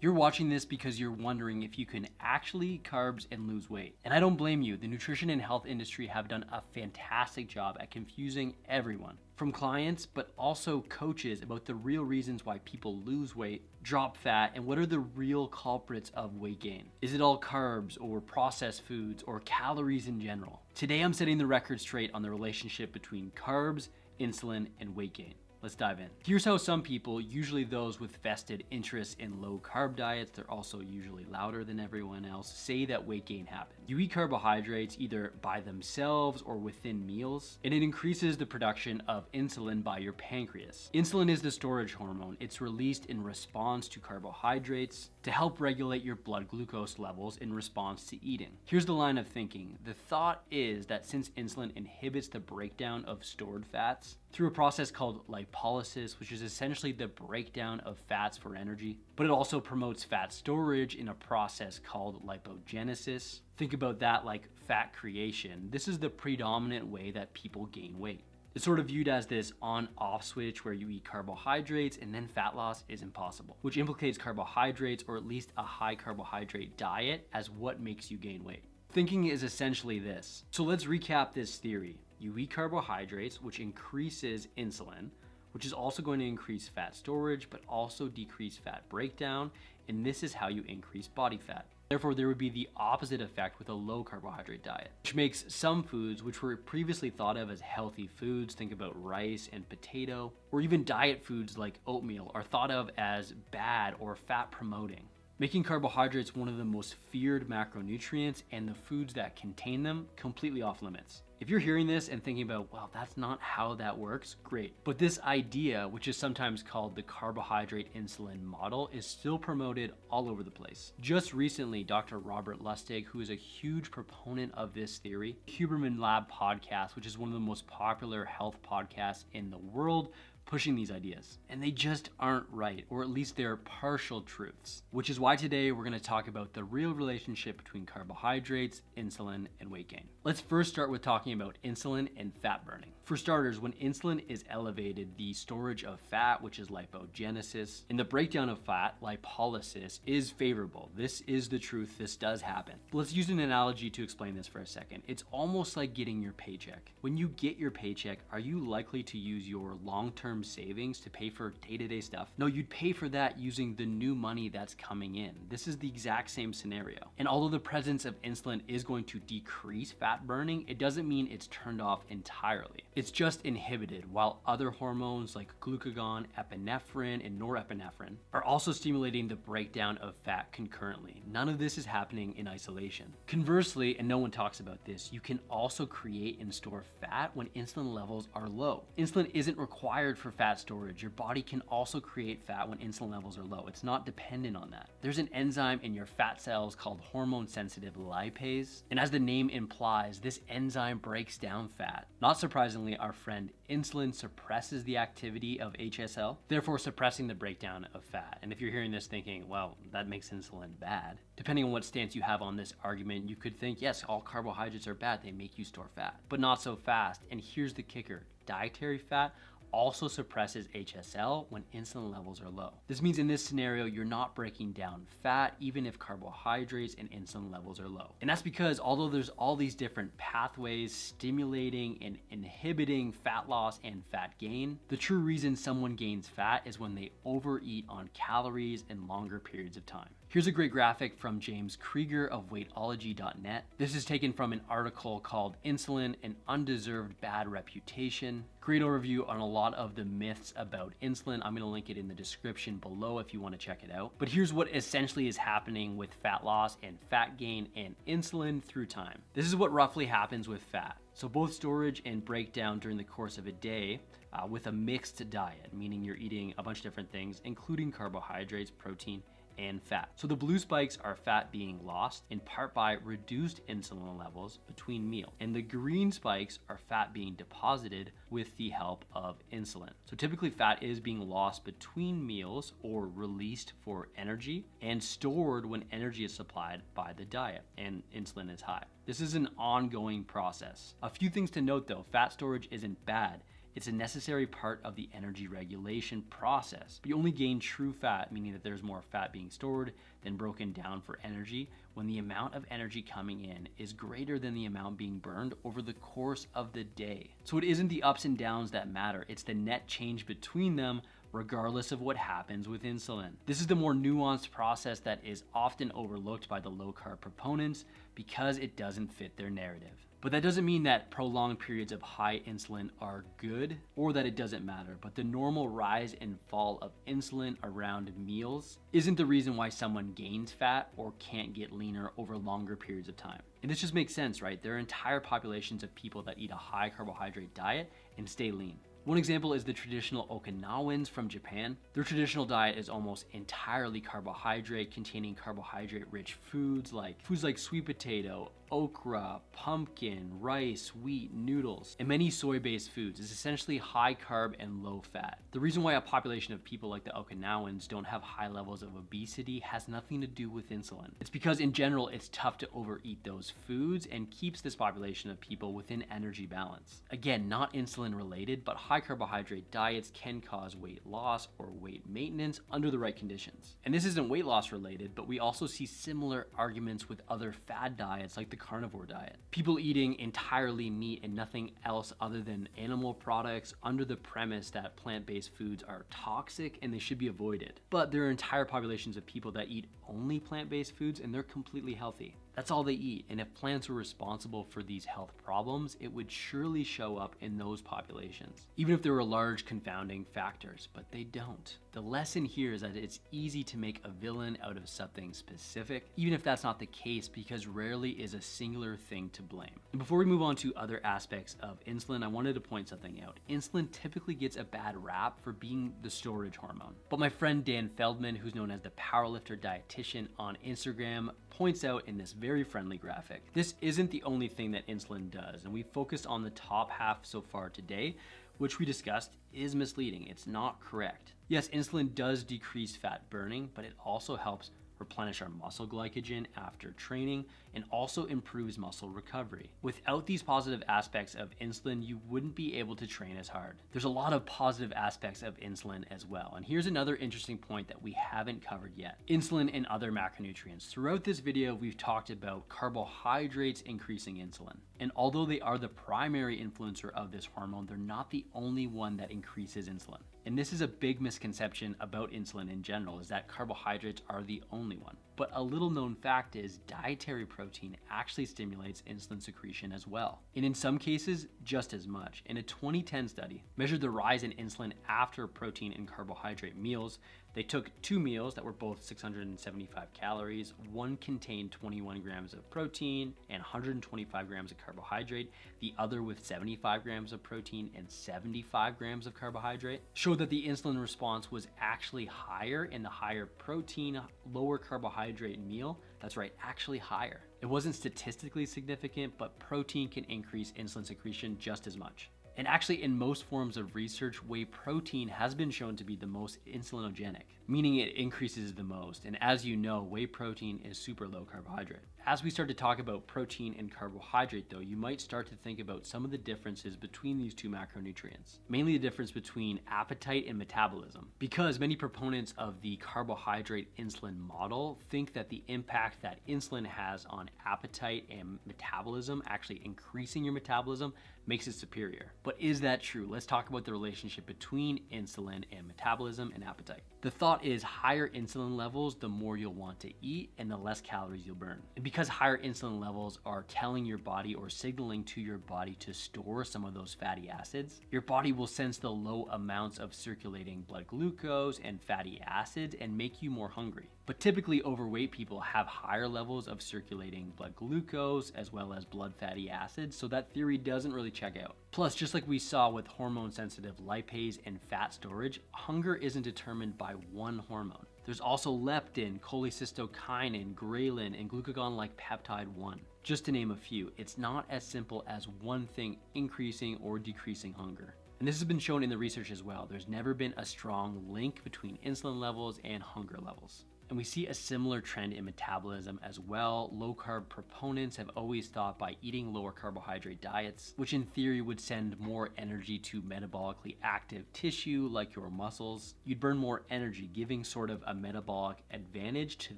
You're watching this because you're wondering if you can actually eat carbs and lose weight. And I don't blame you. The nutrition and health industry have done a fantastic job at confusing everyone, from clients but also coaches, about the real reasons why people lose weight, drop fat, and what are the real culprits of weight gain. Is it all carbs or processed foods or calories in general? Today I'm setting the record straight on the relationship between carbs, insulin, and weight gain. Let's dive in. Here's how some people, usually those with vested interests in low carb diets, they're also usually louder than everyone else, say that weight gain happens. You eat carbohydrates either by themselves or within meals, and it increases the production of insulin by your pancreas. Insulin is the storage hormone. It's released in response to carbohydrates to help regulate your blood glucose levels in response to eating. Here's the line of thinking. The thought is that since insulin inhibits the breakdown of stored fats through a process called lipolysis, which is essentially the breakdown of fats for energy, but it also promotes fat storage in a process called lipogenesis. Think about that like fat creation. This is the predominant way that people gain weight. It's sort of viewed as this on-off switch where you eat carbohydrates and then fat loss is impossible, which implicates carbohydrates, or at least a high carbohydrate diet, as what makes you gain weight. Thinking is essentially this. So let's recap this theory. You eat carbohydrates, which increases insulin, which is also going to increase fat storage, but also decrease fat breakdown, and this is how you increase body fat. Therefore, there would be the opposite effect with a low carbohydrate diet, which makes some foods which were previously thought of as healthy foods, think about rice and potato, or even diet foods like oatmeal, are thought of as bad or fat promoting, making carbohydrates one of the most feared macronutrients and the foods that contain them completely off limits. If you're hearing this and thinking about, well, that's not how that works, great. But this idea, which is sometimes called the carbohydrate-insulin model, is still promoted all over the place. Just recently, Dr. Robert Lustig, who is a huge proponent of this theory, Huberman Lab podcast, which is one of the most popular health podcasts in the world, pushing these ideas. And they just aren't right, or at least they're partial truths. Which is why today we're gonna talk about the real relationship between carbohydrates, insulin, and weight gain. Let's first start with talking about insulin and fat burning. For starters, when insulin is elevated, the storage of fat, which is lipogenesis, and the breakdown of fat, lipolysis, is favorable. This is the truth, this does happen. But let's use an analogy to explain this for a second. It's almost like getting your paycheck. When you get your paycheck, are you likely to use your long-term savings to pay for day-to-day stuff? No, you'd pay for that using the new money that's coming in. This is the exact same scenario. And although the presence of insulin is going to decrease fat burning, it doesn't mean it's turned off entirely. It's just inhibited, while other hormones like glucagon, epinephrine, and norepinephrine are also stimulating the breakdown of fat concurrently. None of this is happening in isolation. Conversely, and no one talks about this, you can also create and store fat when insulin levels are low. Insulin isn't required for fat storage. Your body can also create fat when insulin levels are low. It's not dependent on that. There's an enzyme in your fat cells called hormone-sensitive lipase, and as the name implies, this enzyme breaks down fat. Not surprisingly, our friend insulin suppresses the activity of HSL, therefore suppressing the breakdown of fat. And if you're hearing this thinking, well, that makes insulin bad, depending on what stance you have on this argument, you could think, yes, all carbohydrates are bad, they make you store fat, but not so fast. And here's the kicker. Dietary fat also suppresses HSL when insulin levels are low. This means in this scenario, you're not breaking down fat even if carbohydrates and insulin levels are low. And that's because although there's all these different pathways stimulating and inhibiting fat loss and fat gain, the true reason someone gains fat is when they overeat on calories in longer periods of time. Here's a great graphic from James Krieger of weightology.net. This is taken from an article called Insulin, an Undeserved Bad Reputation. Great overview on a lot of the myths about insulin. I'm gonna link it in the description below if you wanna check it out. But here's what essentially is happening with fat loss and fat gain and insulin through time. This is what roughly happens with fat. So both storage and breakdown during the course of a day with a mixed diet, meaning you're eating a bunch of different things, including carbohydrates, protein, and fat. So the blue spikes are fat being lost in part by reduced insulin levels between meals, and the green spikes are fat being deposited with the help of insulin. So typically fat is being lost between meals or released for energy and stored when energy is supplied by the diet and insulin is high. This is an ongoing process. A few things to note though, fat storage isn't bad. It's a necessary part of the energy regulation process. But you only gain true fat, meaning that there's more fat being stored than broken down for energy, when the amount of energy coming in is greater than the amount being burned over the course of the day. So it isn't the ups and downs that matter, it's the net change between them, regardless of what happens with insulin. This is the more nuanced process that is often overlooked by the low carb proponents because it doesn't fit their narrative. But that doesn't mean that prolonged periods of high insulin are good or that it doesn't matter. But the normal rise and fall of insulin around meals isn't the reason why someone gains fat or can't get leaner over longer periods of time. And this just makes sense, right? There are entire populations of people that eat a high carbohydrate diet and stay lean. One example is the traditional Okinawans from Japan. Their traditional diet is almost entirely carbohydrate, containing carbohydrate-rich foods like sweet potato, okra, pumpkin, rice, wheat, noodles, and many soy-based foods. It's essentially high carb and low fat. The reason why a population of people like the Okinawans don't have high levels of obesity has nothing to do with insulin. It's because in general, it's tough to overeat those foods and keeps this population of people within energy balance. Again, not insulin related, but high carbohydrate diets can cause weight loss or weight maintenance under the right conditions. And this isn't weight loss related, but we also see similar arguments with other fad diets like the carnivore diet. People eating entirely meat and nothing else other than animal products under the premise that plant-based foods are toxic and they should be avoided. But there are entire populations of people that eat only plant-based foods and they're completely healthy. That's all they eat, and if plants were responsible for these health problems, it would surely show up in those populations, even if there were large confounding factors, but they don't. The lesson here is that it's easy to make a villain out of something specific, even if that's not the case, because rarely is a singular thing to blame. And before we move on to other aspects of insulin, I wanted to point something out. Insulin typically gets a bad rap for being the storage hormone. But my friend Dan Feldman, who's known as the Powerlifter Dietitian on Instagram, points out in this very friendly graphic, this isn't the only thing that insulin does, and we focused on the top half so far today, which we discussed is misleading. It's not correct. Yes, insulin does decrease fat burning, but it also helps replenish our muscle glycogen after training and also improves muscle recovery. Without these positive aspects of insulin, you wouldn't be able to train as hard. There's a lot of positive aspects of insulin as well. And here's another interesting point that we haven't covered yet. Insulin and other macronutrients. Throughout this video, we've talked about carbohydrates increasing insulin. And although they are the primary influencer of this hormone, they're not the only one that increases insulin. And this is a big misconception about insulin in general, is that carbohydrates are the only one. But a little known fact is dietary protein actually stimulates insulin secretion as well. And in some cases, just as much. In a 2010 study, measured the rise in insulin after protein and carbohydrate meals. They took two meals that were both 675 calories. One contained 21 grams of protein and 125 grams of carbohydrate. The other, with 75 grams of protein and 75 grams of carbohydrate, showed that the insulin response was actually higher in the higher protein, lower carbohydrate meal. That's right, actually higher. It wasn't statistically significant, but protein can increase insulin secretion just as much. And actually, in most forms of research, whey protein has been shown to be the most insulinogenic, meaning it increases the most. And as you know, whey protein is super low carbohydrate. As we start to talk about protein and carbohydrate though, you might start to think about some of the differences between these two macronutrients, mainly the difference between appetite and metabolism. Because many proponents of the carbohydrate insulin model think that the impact that insulin has on appetite and metabolism, actually increasing your metabolism, makes it superior. But is that true? Let's talk about the relationship between insulin and metabolism and appetite. The thought is higher insulin levels, the more you'll want to eat and the less calories you'll burn. And because higher insulin levels are telling your body or signaling to your body to store some of those fatty acids, your body will sense the low amounts of circulating blood glucose and fatty acids and make you more hungry. But typically overweight people have higher levels of circulating blood glucose as well as blood fatty acids, so that theory doesn't really check out. Plus, just like we saw with hormone-sensitive lipase and fat storage, hunger isn't determined by one hormone. There's also leptin, cholecystokinin, ghrelin, and glucagon-like peptide 1. Just to name a few, it's not as simple as one thing increasing or decreasing hunger. And this has been shown in the research as well. There's never been a strong link between insulin levels and hunger levels. And we see a similar trend in metabolism as well. Low carb proponents have always thought by eating lower carbohydrate diets, which in theory would send more energy to metabolically active tissue like your muscles, you'd burn more energy, giving sort of a metabolic advantage to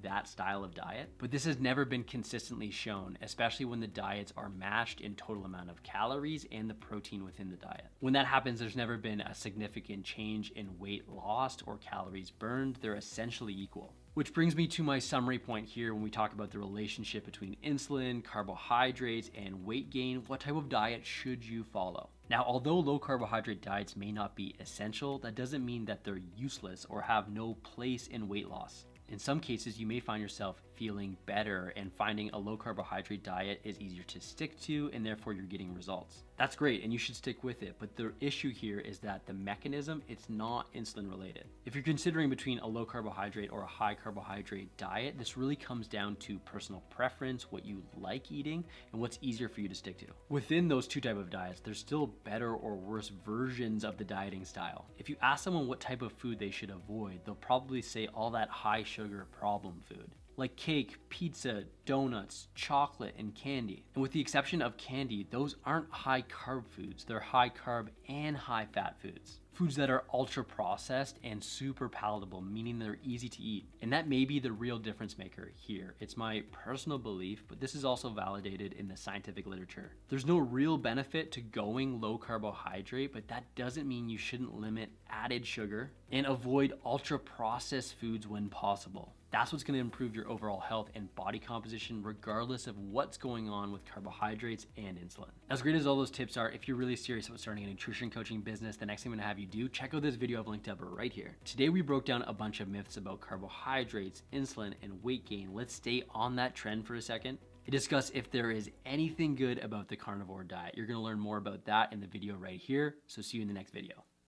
that style of diet. But this has never been consistently shown, especially when the diets are matched in total amount of calories and the protein within the diet. When that happens, there's never been a significant change in weight lost or calories burned. They're essentially equal. Which brings me to my summary point here when we talk about the relationship between insulin, carbohydrates, and weight gain. What type of diet should you follow? Now, although low carbohydrate diets may not be essential, that doesn't mean that they're useless or have no place in weight loss. In some cases, you may find yourself feeling better and finding a low carbohydrate diet is easier to stick to, and therefore you're getting results. That's great, and you should stick with it. But the issue here is that the mechanism, it's not insulin related. If you're considering between a low carbohydrate or a high carbohydrate diet, this really comes down to personal preference, what you like eating, and what's easier for you to stick to. Within those two types of diets, there's still better or worse versions of the dieting style. If you ask someone what type of food they should avoid, they'll probably say all that high sugar problem food, like cake, pizza, donuts, chocolate, and candy. And with the exception of candy, those aren't high carb foods. They're high carb and high fat foods. Foods that are ultra processed and super palatable, meaning they're easy to eat. And that may be the real difference maker here. It's my personal belief, but this is also validated in the scientific literature. There's no real benefit to going low carbohydrate, but that doesn't mean you shouldn't limit added sugar and avoid ultra processed foods when possible. That's what's going to improve your overall health and body composition regardless of what's going on with carbohydrates and insulin. As great as all those tips are, if you're really serious about starting a nutrition coaching business, the next thing I'm going to have you do, check out this video I've linked up right here. Today we broke down a bunch of myths about carbohydrates, insulin, and weight gain. Let's stay on that trend for a second and discuss if there is anything good about the carnivore diet. You're going to learn more about that in the video right here, so see you in the next video.